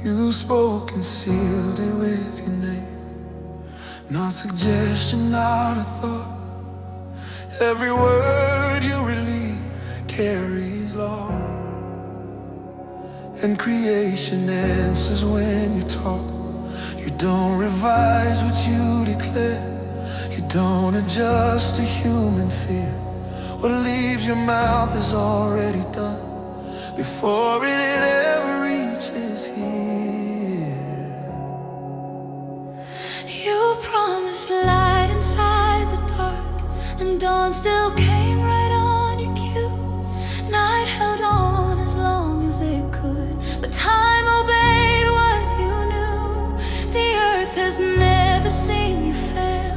You spoke and sealed it with your name. Not suggestion, not a thought. Every word you release carries law, and creation answers when you talk. You don't revise what you declare. You don't adjust to human fear. What leaves your mouth is already done before it ever reaches here. You promised light inside the dark, and dawn still came right on your cue. Night held on as long as it could, but time obeyed what you knew. The earth has never seen you fail.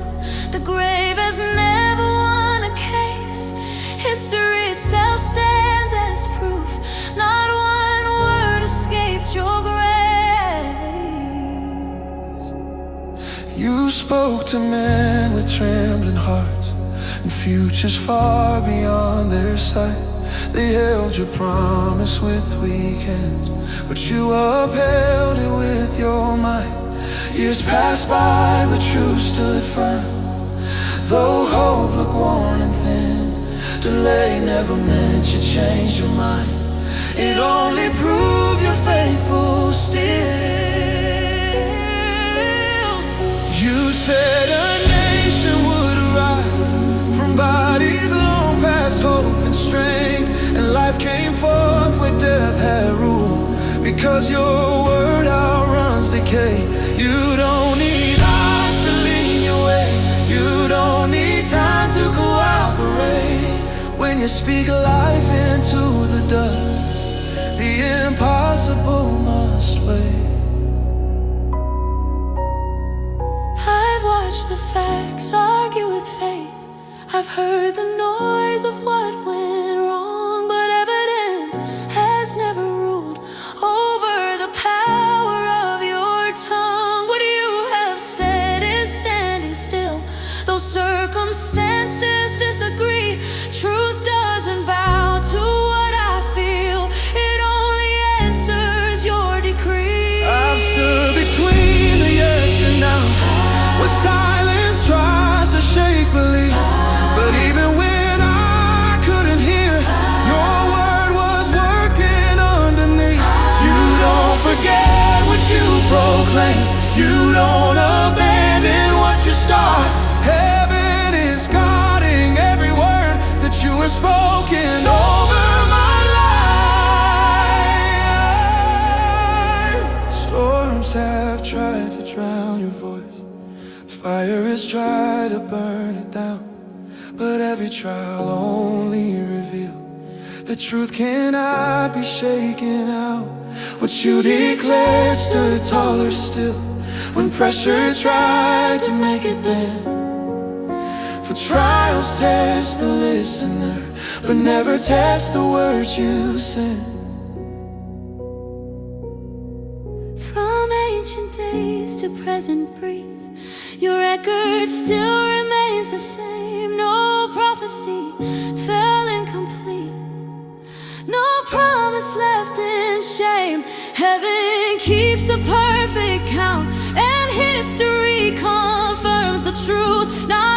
The grave has never won a case. History itself stands as proof. Not one word escaped your grace. You spoke to men with trembling hearts and futures far beyond their sight. They held your promise with weak hands, but you upheld it with your might. Years passed by, but truth stood firm. Though hope looked worn and thin, delay never meant you changed your mind. It only proved you're faithful still. You said a nation would arise from bodies long past hope and strength, and life came forth where death had ruled. Because your word outruns decay. You don't need odds to lean your way. You don't need time to cooperate. When you speak life into the dust, the impossible must wait. I've watched the facts argue with faith. I've heard the noise of what went wrong, but evidence has never ruled over the power of your tongue. What you have said is standing still, though circumstances disagree. Truth doesn't bow to what I feel. It only answers your decree. I've stood between the yes and now, where silence tries to shake belief. But even when I couldn't hear, your word was working underneath. You don't forget what you proclaim. You don't abandon what you start. Heaven is guarding every word that you have spoken over my life. Storms have tried to drown your voice. Fire has tried to burn it down. But every trial only reveals the truth cannot be shaken out. What you declared stood taller still when pressure tried to make it bend. For trials test the listener, but never test the words you send. From ancient days to present brief, your record still remains the same. No prophecy fell incomplete, no promise left in shame. Heaven keeps a perfect count, and history confirms the truth. Not